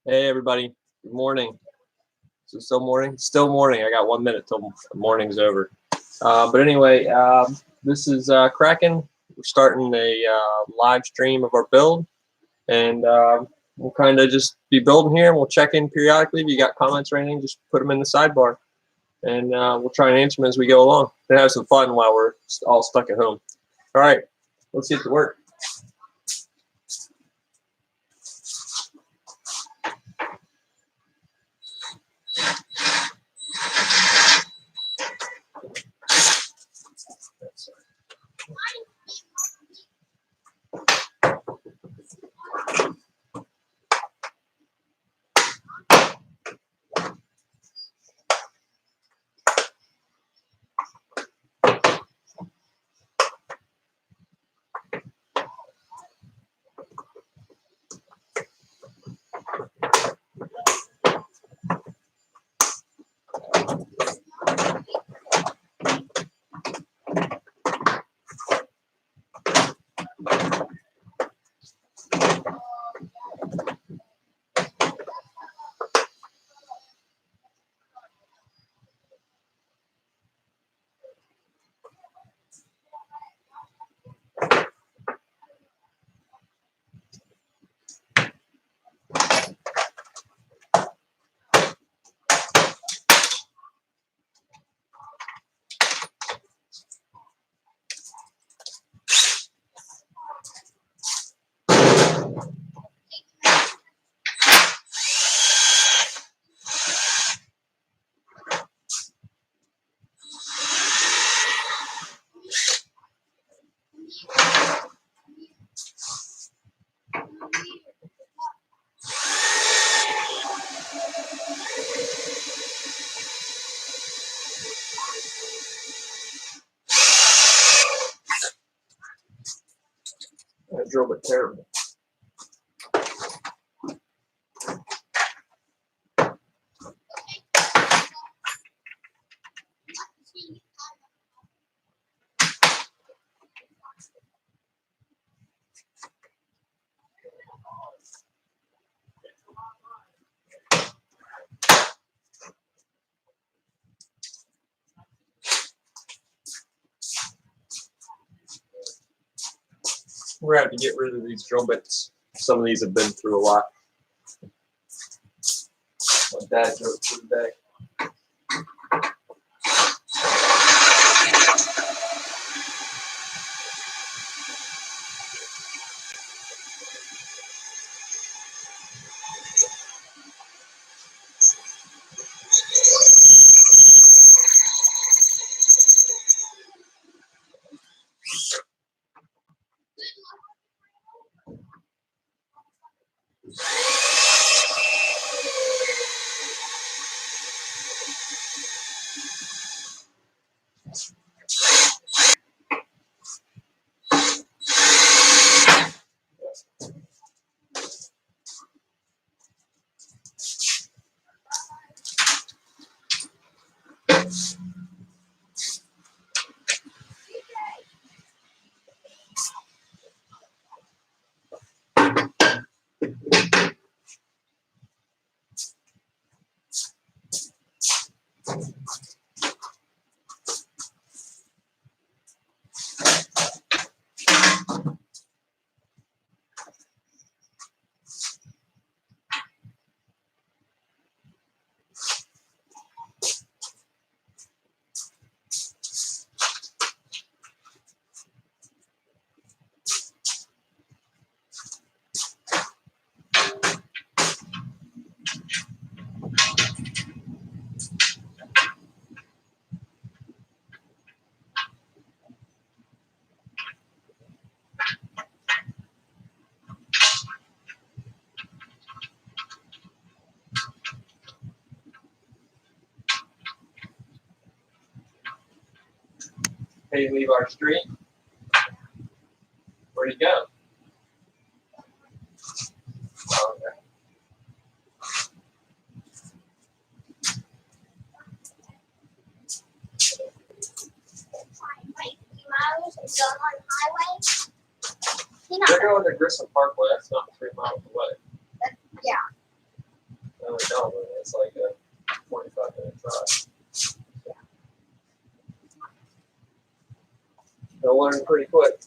Hey everybody, good morning. Is it still morning? Still morning. I got 1 minute till the morning's over. But anyway, this is Kraken. We're starting a live stream of our build, and we'll kind of just be building here. And we'll check in periodically. If you got comments or anything, just put them in the sidebar, and we'll try and answer them as we go along. And have some fun while we're all stuck at home. All right, let's get to work. I drove it terrible. We're going to have to get rid of these drill bits. Some of these have been through a lot. My dad drove for the day. Hey, leave our street. Where'd he go? Oh, okay. They're going to Grissom Parkway. That's not 3 miles away. Yeah. No, we don't. It's like a 45-minute drive. They'll learn pretty quick.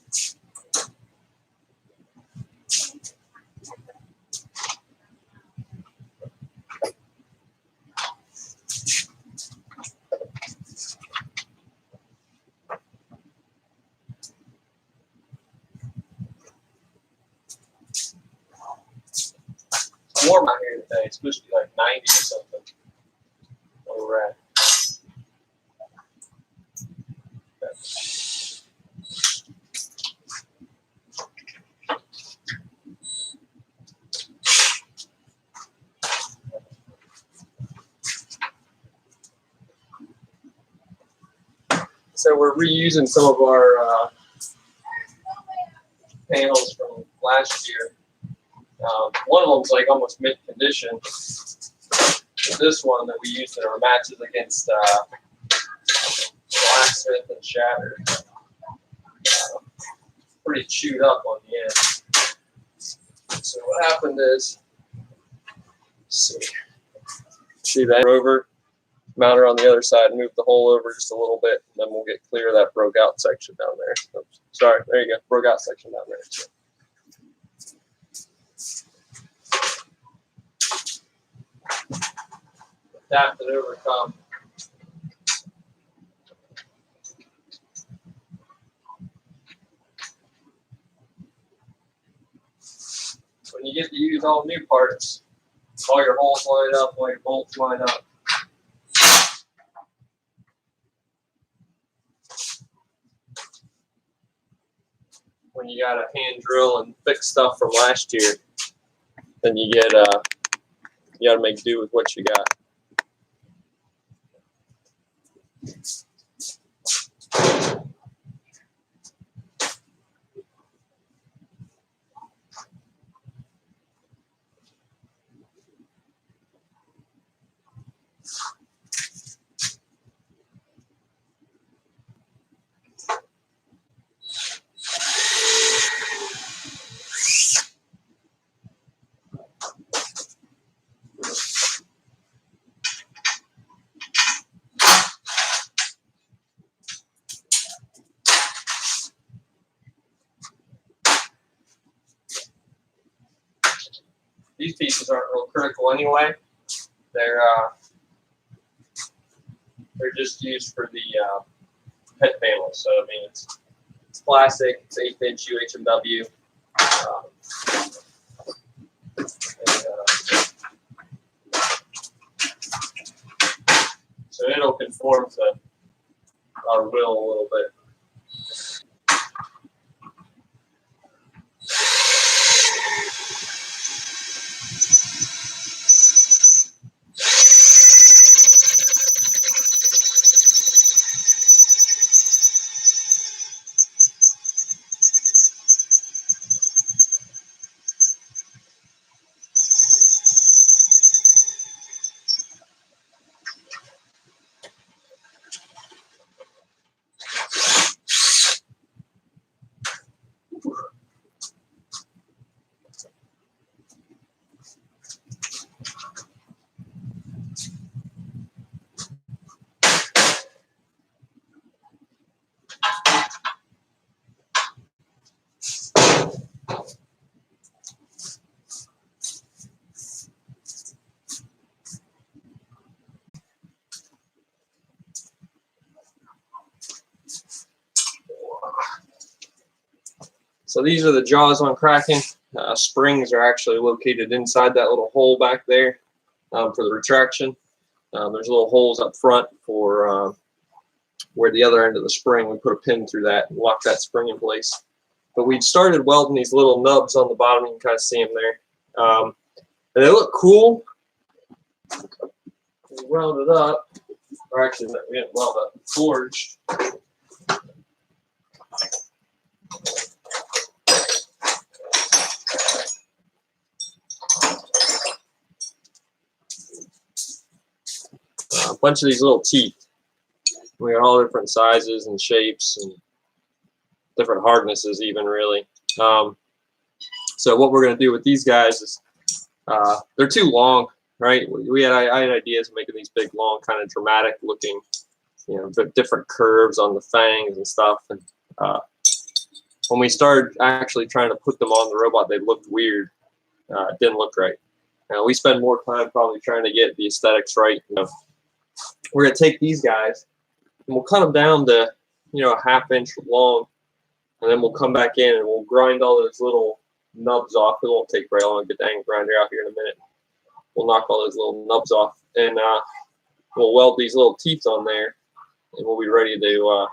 It's warm out here today. It's supposed to be like 90 or something. Where we're at. So we're reusing some of our panels from last year. One of them's like almost mint condition. This one that we used in our matches against blacksmith and shatter, pretty chewed up on the end. So what happened is, see that over, mount her on the other side, move the hole over just a little bit, and then we'll get clear of that broke out section down there. Oops, sorry, there you go, broke out section down there. So. Adapt and overcome. When you get to use all new parts, all your holes line up, all your bolts line up. When you got to hand drill and fix stuff from last year, then you get you got to make do with what you got. These pieces aren't real critical anyway. They're just used for the head panel. So I mean, it's plastic. It's 1/8" UHMW. So it'll conform to our will a little bit. So these are the jaws on Kraken. Springs are actually located inside that little hole back there for the retraction. There's little holes up front for where the other end of the spring, we put a pin through that and lock that spring in place. But we started welding these little nubs on the bottom. You can kind of see them there. And they look cool. We welded up, or actually we didn't weld up, forged. A bunch of these little teeth. We got all different sizes and shapes and different hardnesses even, really. So what we're going to do with these guys is they're too long. right? I had ideas of making these big, long, kind of dramatic looking, but different curves on the fangs and stuff. And when we started actually trying to put them on the robot, they looked weird. It didn't look right. We spend more time probably trying to get the aesthetics right. We're gonna take these guys and we'll cut them down to, a ½ inch long, and then we'll come back in and we'll grind all those little nubs off. It won't take very long. Get the angle grinder out here in a minute. We'll knock all those little nubs off, and we'll weld these little teeth on there, and we'll be ready to.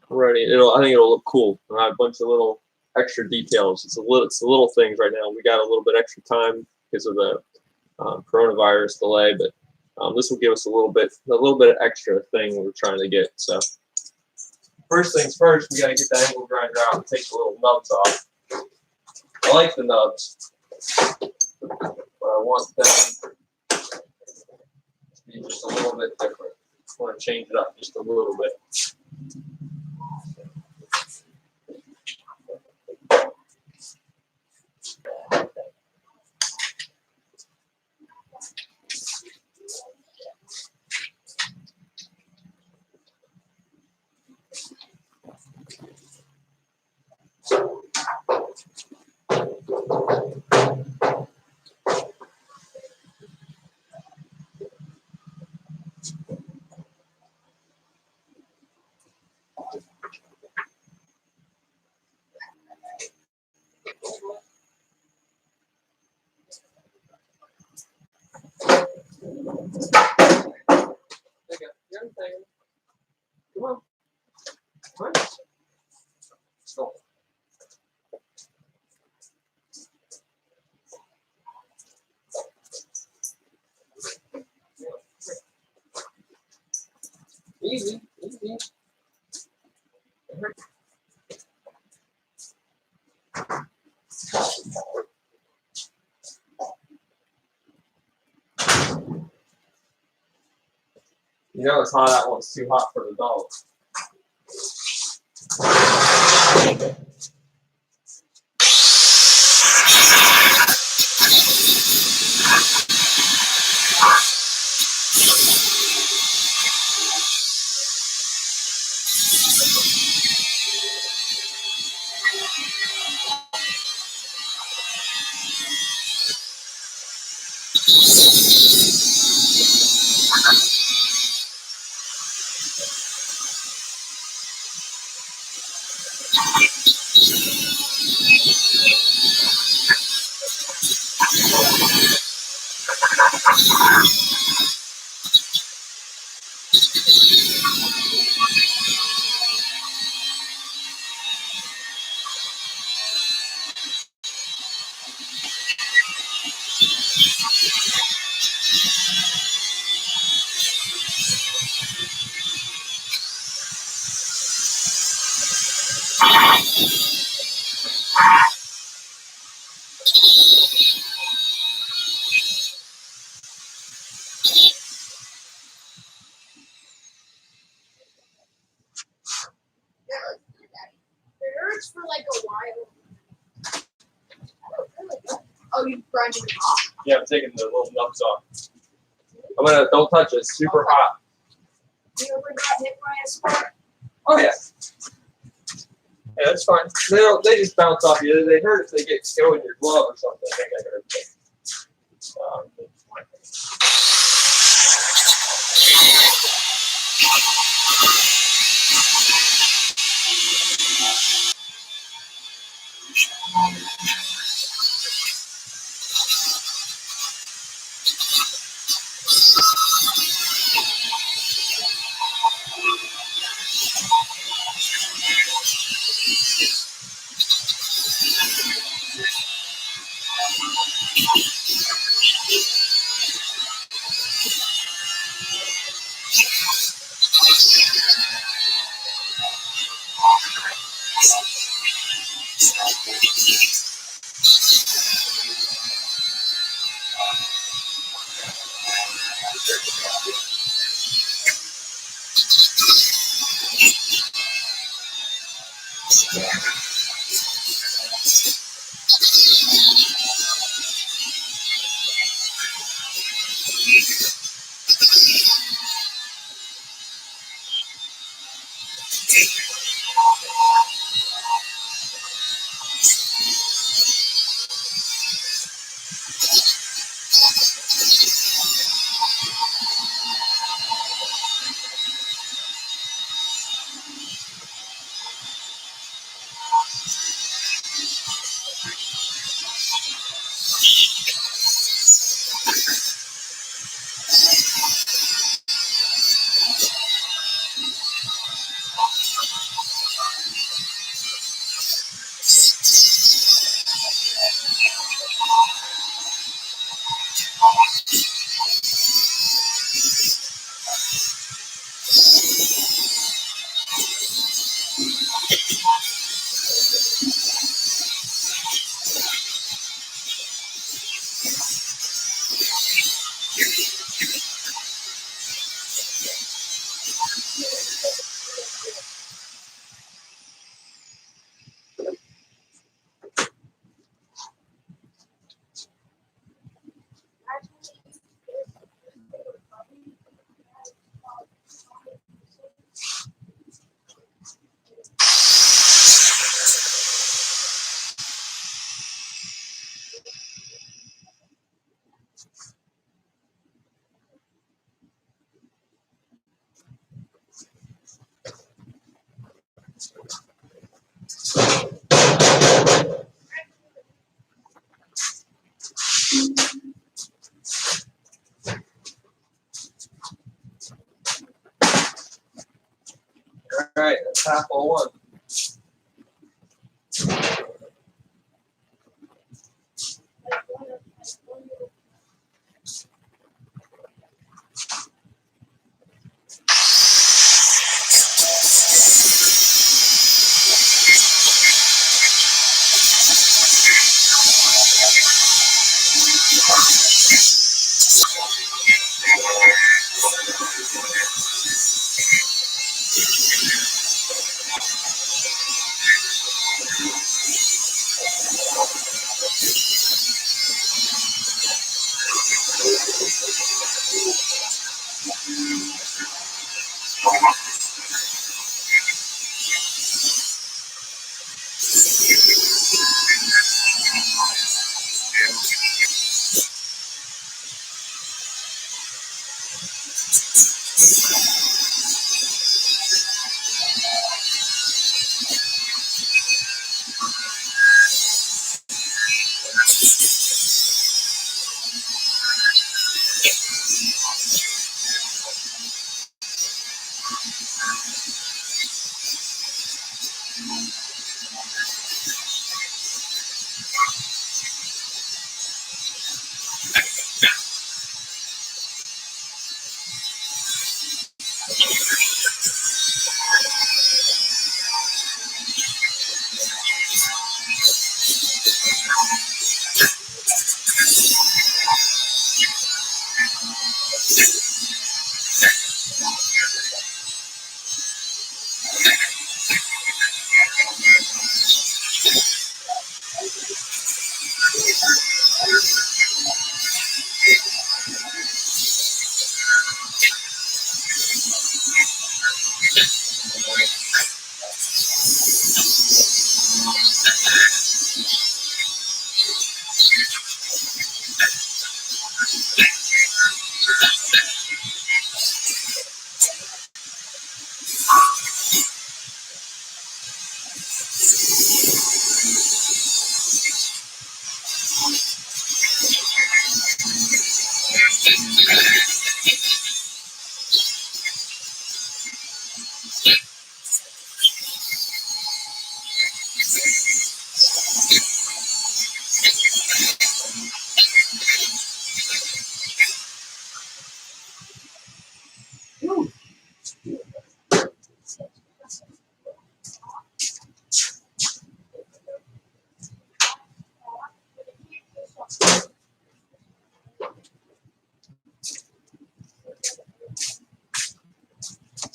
I think it'll look cool. We'll have a bunch of little extra details. It's the little things right now. We got a little bit extra time because of the coronavirus delay, but this will give us a little bit of extra thing we're trying to get. So first things first, we got to get the angle grinder out and take the little nubs off. I like the nubs, but I want them to be just a little bit different. I want to change it up just a little bit. Young thing. Come on. Come on. Let's go. Easy, easy. It's hot. That one's too hot for the dog. For like a while. Oh, you grinding it off? Yeah, I'm taking the little nubs off. Don't touch it. It's super hot. You ever got hit by a spark? Oh yeah. Yeah, that's fine. They just bounce off you. They hurt if they get go in your glove or something. I think I hurt them.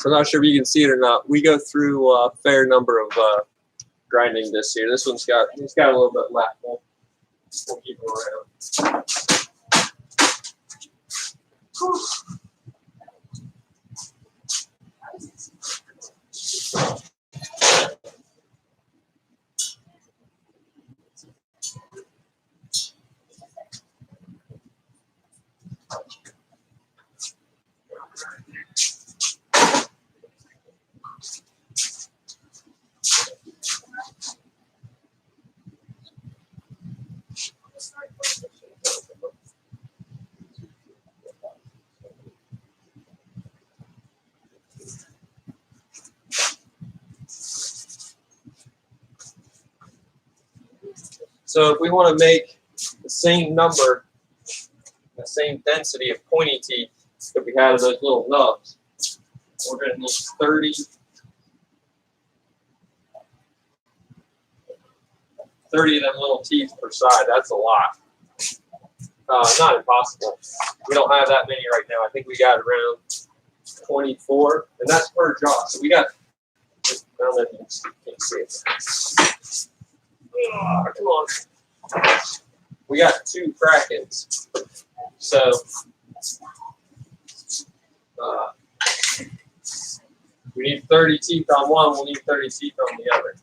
So I'm not sure if you can see it or not. We go through a fair number of grinding discs here. This one's got, it's got a little bit left. We'll keep it around. So if we want to make the same number, the same density of pointy teeth that we had of those little nubs, we're going to need 30 of them little teeth per side. That's a lot. Not impossible. We don't have that many right now. I think we got around 24, and that's per jaw. So we got, I don't know if you can see it. Come on. We got 2 Krakens. So we need 30 teeth on one, we'll need 30 teeth on the other.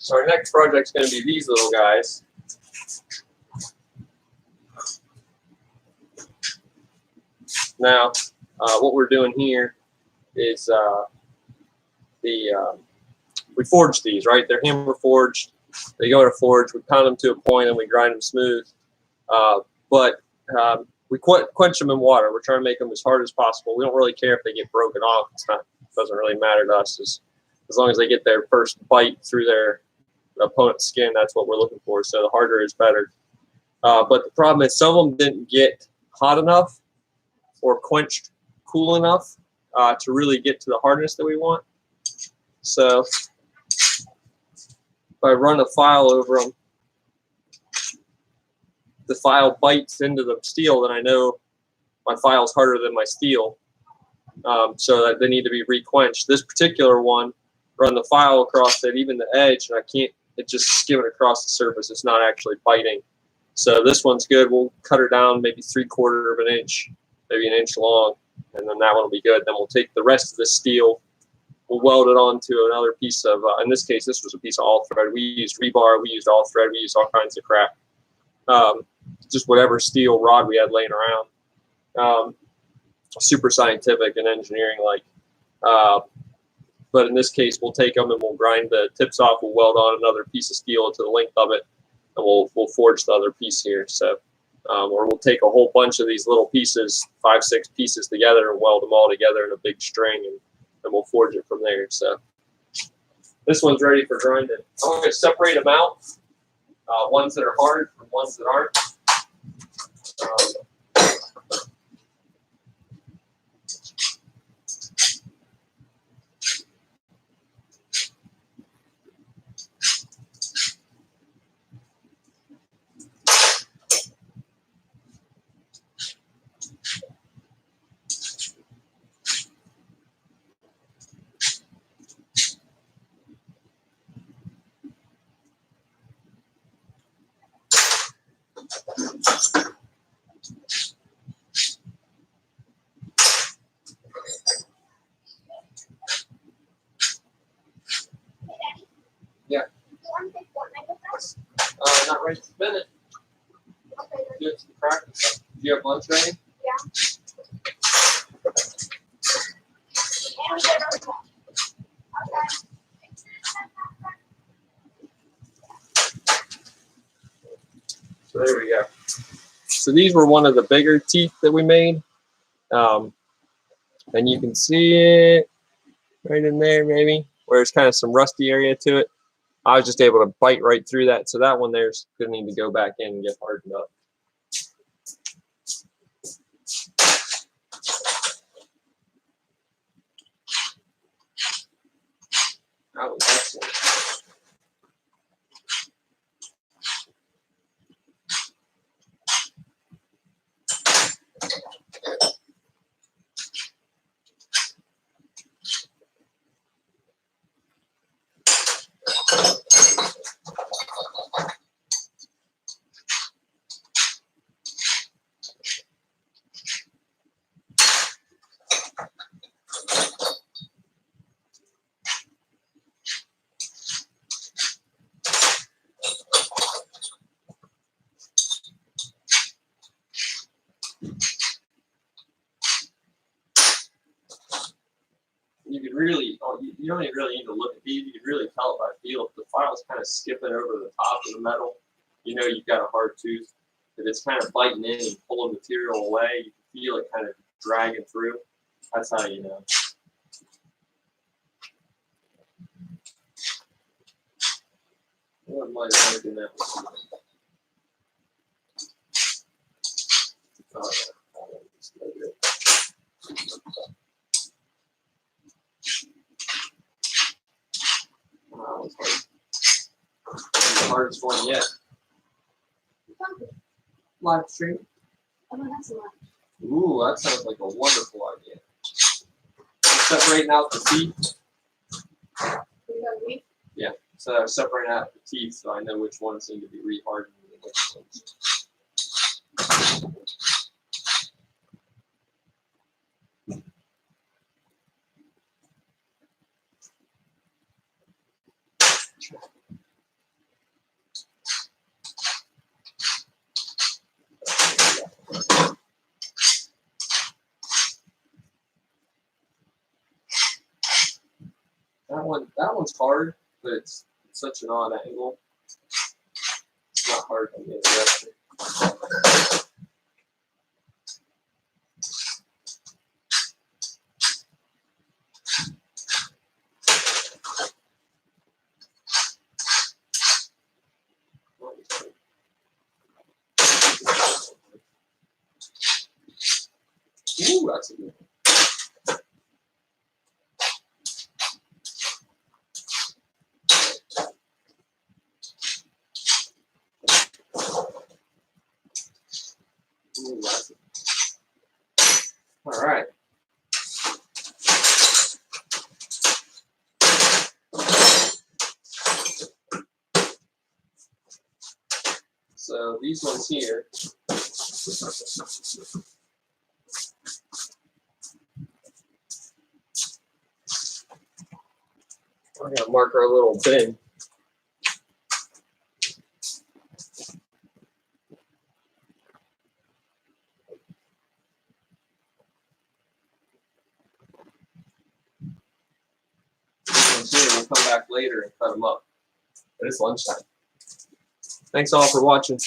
So our next project is going to be these little guys. Now, what we're doing here is we forge these, right? They're hammer forged. They go in a forge. We pound them to a point and we grind them smooth. But we quench them in water. We're trying to make them as hard as possible. We don't really care if they get broken off. It doesn't really matter to us. As long as they get their first bite through their opponent's skin, that's what we're looking for. So the harder is better. But the problem is some of them didn't get hot enough or quenched cool enough to really get to the hardness that we want. So if I run a file over them, the file bites into the steel, then I know my file's harder than my steel. So that they need to be re-quenched. This particular one, run the file across it, even the edge, and I can't, it just skimming across the surface. It's not actually biting. So this one's good. We'll cut her down maybe 3/4 of an inch, maybe an inch long, and then that one will be good. Then we'll take the rest of the steel, we'll weld it onto another piece of, in this case, this was a piece of all thread. We used rebar, we used all thread, we used all kinds of crap. Just whatever steel rod we had laying around. Super scientific and engineering like. But in this case, we'll take them and we'll grind the tips off. We'll weld on another piece of steel to the length of it, and we'll forge the other piece here. So, or we'll take a whole bunch of these little pieces, 5, 6 pieces together, and weld them all together in a big string, and we'll forge it from there. So, this one's ready for grinding. I'm going to separate them out, ones that are hard from ones that aren't. Yeah. You want to take Fortnite with us? Not right this minute. Okay, then. Do some practice. Do you have lunch ready? Yeah. And we get our phone. Okay. So there we go. So these were one of the bigger teeth that we made. And you can see it right in there, maybe, where there's kind of some rusty area to it. I was just able to bite right through that. So that one there's going to need to go back in and get hardened up. That was excellent. You can really, you don't even really need to look at these. You can really tell by feel if the file's kind of skipping over the top of the metal. You know you've got a hard tooth. If it's kind of biting in and pulling material away, you can feel it kind of dragging through. That's how you know. What might have taken that one? Wow, it's the hardest one yet. Live stream. Oh, that's a lot. Ooh, that sounds like a wonderful idea. Separating out the teeth. We got meat. Yeah, so I'm separating out the teeth so I know which ones need to be rehardened and which ones. That one's hard, but it's such an odd angle. It's not hard on the other. Ooh, that's a good one. Ooh, that's a All right. So these ones here. We're gonna mark our little bin. We'll come back later and cut them up. But it's lunchtime. Thanks all for watching.